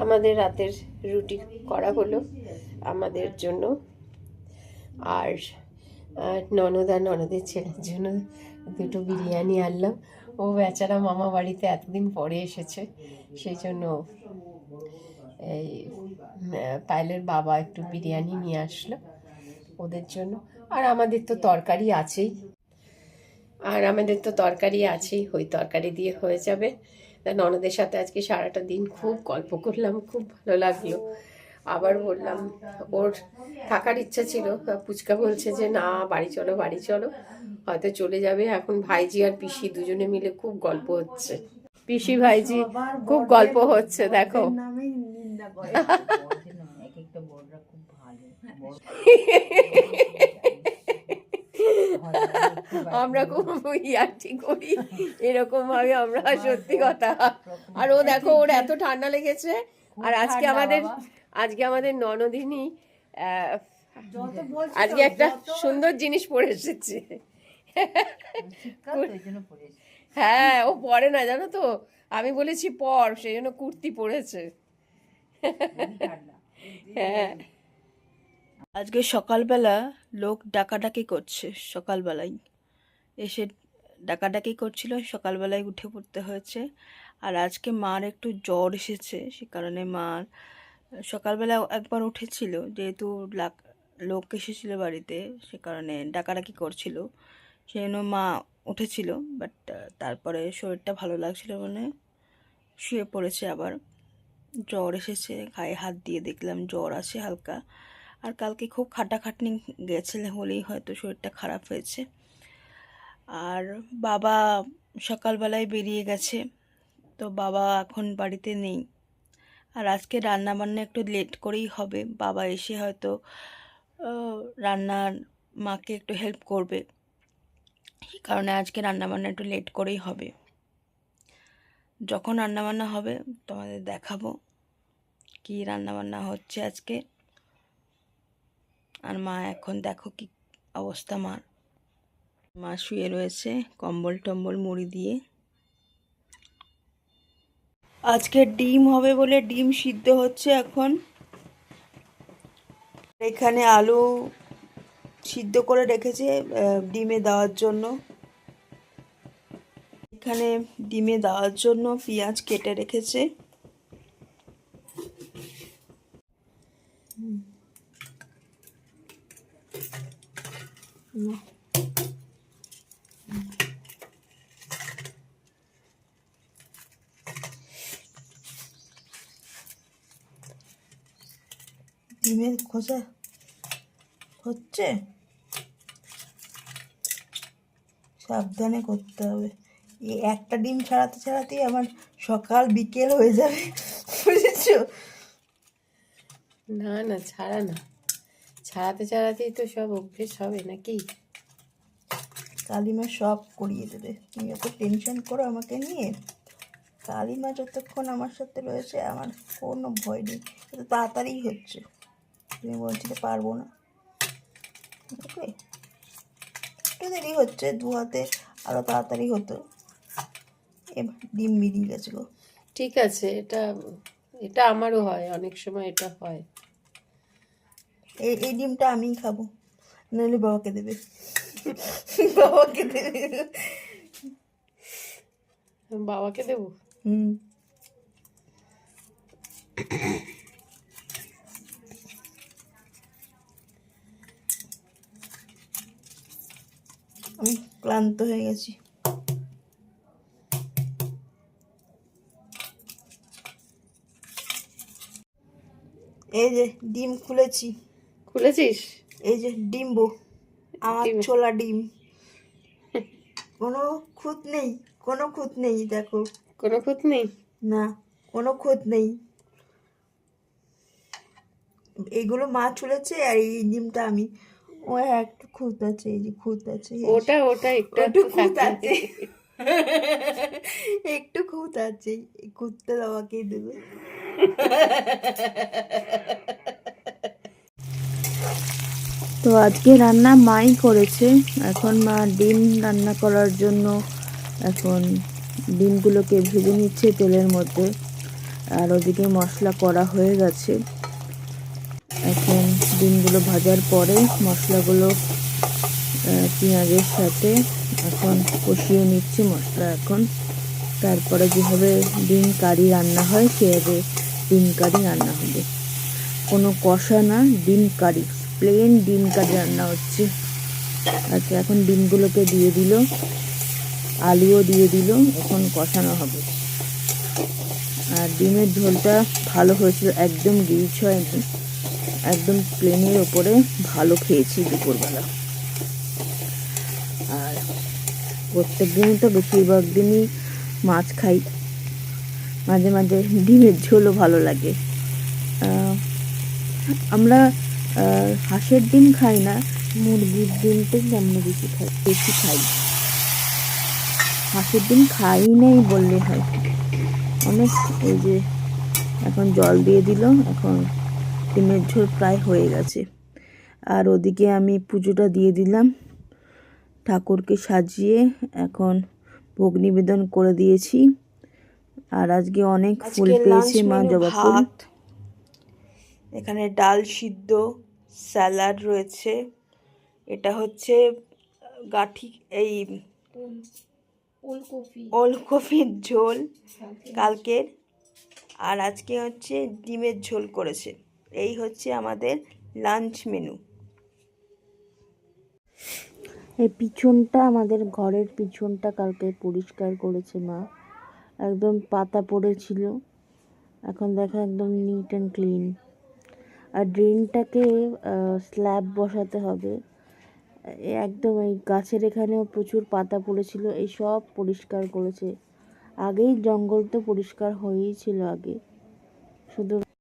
আমাদের রাতের রুটি করা হলো আমাদের জন্য, আর ননদ আর ননদের ছেলের জন্য দুটো বিরিয়ানি আনলাম। ও বেচারা মামা বাড়িতে এতদিন পরে এসেছে, সেই জন্য এই পায়েলের বাবা একটু বিরিয়ানি নিয়ে আসলো ওদের জন্য। আর আমাদের তো তরকারি আছেই, ওই তরকারি দিয়ে হয়ে যাবে। তা ননদের সাথে আজকে সারাটা দিন খুব গল্প করলাম, খুব ভালো লাগলো। আবার বললাম, ওর থাকার ইচ্ছা ছিল, পুচকা বলছে যে না বাড়ি চলো বাড়ি চলো, হয়তো চলে যাবে। এখন ভাইজি আর পিসি দুজনে মিলে খুব গল্প হচ্ছে, পিসি ভাইজি খুব গল্প হচ্ছে দেখো। আমরা খুব ইয়ার্কি করি এরকম ভাবে, আমরা সত্যি কথা। আর ও দেখো, ওর এত ঠান্ডা লেগেছে। আর আজকে আমাদের ননদিনী আজকে একটা সুন্দর জিনিস পরে এসেছে। হ্যাঁ, ও পরে না জানো তো, আমি বলেছি পর, সেই জন্য কুর্তি পরেছে। হ্যাঁ, আজকে সকালবেলা লোক ডাকাডাকি করছে, সকালবেলায় এসে ডাকাডাকি করছিল, সকালবেলায় উঠে পড়তে হয়েছে। আর আজকে মার একটু জ্বর এসেছে, সে কারণে মার সকালবেলা একবার উঠেছিল, যেহেতু লোক এসেছিল বাড়িতে, সে কারণে ডাকাডাকি করছিল, সেই জন্য মা উঠেছিল। বাট তারপরে শরীরটা ভালো লাগছিল বলে শুয়ে পড়েছে। আবার জ্বর এসেছে, গায়ে হাত দিয়ে দেখলাম জ্বর আছে হালকা। আর কালকে খুব খাটাখাটনি গেছিলে হলেই হয়তো শরীরটা খারাপ হয়েছে। আর বাবা সকালবেলায় বেরিয়ে গেছে, তো বাবা এখন বাড়িতে নেই। আর আজকে রান্না বান্না একটু লেট করেই হবে, বাবা এসে হয়তো রান্নার মাকে একটু হেল্প করবে, এই কারণে আজকে রান্নাবান্না একটু লেট করেই হবে। যখন রান্নাবান্না হবে তোমাদের দেখাবো কি রান্নাবান্না হচ্ছে আজকে। আর মা এখন দেখো কি অবস্থা, মা শুয়ে রয়েছে কম্বল টম্বল মুড়ি দিয়ে। আজকে ডিম হবে বলে ডিম সিদ্ধ হচ্ছে এখন। এখানে আলু সিদ্ধ করে রেখেছে ডিমে দেওয়ার জন্য। এখানে ডিমে দেওয়ার জন্য পেঁয়াজ কেটে রেখেছে। ডিমের খোসা হচ্ছে, সাবধানে করতে হবে। এই একটা ডিম ছাড়াতেই আমার সকাল বিকেল হয়ে যাবে, বুঝেছো? না না, ছাড়াতেই তো সব অভ্যেস হবে নাকি। কালিমা সব করিয়ে দেবে, তুমি এত টেনশন করো আমাকে নিয়ে। কালিমা যতক্ষণ আমার সাথে রয়েছে আমার কোনো ভয় নেই, এত তাড়াতাড়ি হচ্ছে। তুমি বলছিলে পারবো না, ওকে একটু দেরি হচ্ছে, দু হাতে আরও তাড়াতাড়ি হতো। এবার ডিম বেরিয়ে গেছে গো। ঠিক আছে, এটা আমারও হয়, অনেক সময় এটা হয়। এই ডিমটা আমিই খাবো, নাহলে বাবাকে দেবে। বাবাকে দেবে। বাবাকে দেবো? আমি ক্লান্ত হয়ে গেছি। এই যে ডিম খুলেছিস, এই যে ডিম্বো, আমার ছোলা ডিম। কোনো খুঁত নেই, দেখো কোনো খুঁত নেই, না কোনো খুঁত নেই। এইগুলো মা ছুলেছে আর এই ডিমটা আমি। ও একটু খুঁত আছে, এই যে খুঁত আছে, ওটা একটু খুঁত আছে, একটু খুঁত আছে, এই খুঁতটা বাবাকেই দেবে। তো আজকে রান্না মাই করেছে। এখন মা ডিম রান্না করার জন্য এখন ডিমগুলোকে ভেজে নিচ্ছে তেলের মধ্যে। আর ওদিকে মশলা করা হয়ে গেছে। এখন ডিমগুলো ভাজার পরে মশলাগুলো পেঁয়াজের সাথে এখন কষিয়ে নিচ্ছি মশলা। এখন তারপরে যেভাবে ডিম কারি রান্না হয় সেভাবে ডিম কারি রান্না হবে, কোনো কষা না, ডিম কারি, প্লেন ডিম কারি রান্না হচ্ছে। আচ্ছা, এখন ডিমগুলোকে দিয়ে দিল, আলুও দিয়ে দিল, এখন কষানো হবে। আর ডিমের ঝোলটা ভালো হয়েছিল, একদম রিচ হয়নি, একদম প্লেনের ওপরে ভালো খেয়েছি দুপুরবেলা। আর প্রত্যেক দিনই তো বেশিরভাগ দিনই মাছ খাই, মাঝে মাঝে ডিমের ঝোলও ভালো লাগে। আমরা হাঁসের ডিম খাই না, মুরগির ডিমটাই আমরা বেশি খাই। হাঁসের ডিম খাই নাই বললে হয় অনেক। এই যে এখন জল দিয়ে দিল, এখন ডিমের ঝোল প্রায় হয়ে গেছে। আর ওদিকে আমি পুজোটা দিয়ে দিলাম, ঠাকুরকে সাজিয়ে এখন ভোগ নিবেদন করে দিয়েছি। আর আজকে অনেক ফুল পেয়েছে মা, জবা ফুল। এখানে ডাল সিদ্ধ, স্যালাড রয়েছে, এটা হচ্ছে গাঠি, এই ওলকপির ঝোল কালকের, আর আজকে হচ্ছে ডিমের ঝোল করেছে। এই হচ্ছে আমাদের লাঞ্চ মেনু। এই পিছনটা, আমাদের ঘরের পিছনটা কালকে পরিষ্কার করেছে মা, একদম পাতা পড়েছিল, এখন দেখা একদম নিট অ্যান্ড ক্লিন। আর ড্রেনটাকে স্ল্যাব বসাতে হবে, একদম এই গাছের এখানেও প্রচুর পাতা পড়েছিল, এই সব পরিষ্কার করেছে। আগেই জঙ্গল তো পরিষ্কার হয়েই ছিল আগে, শুধু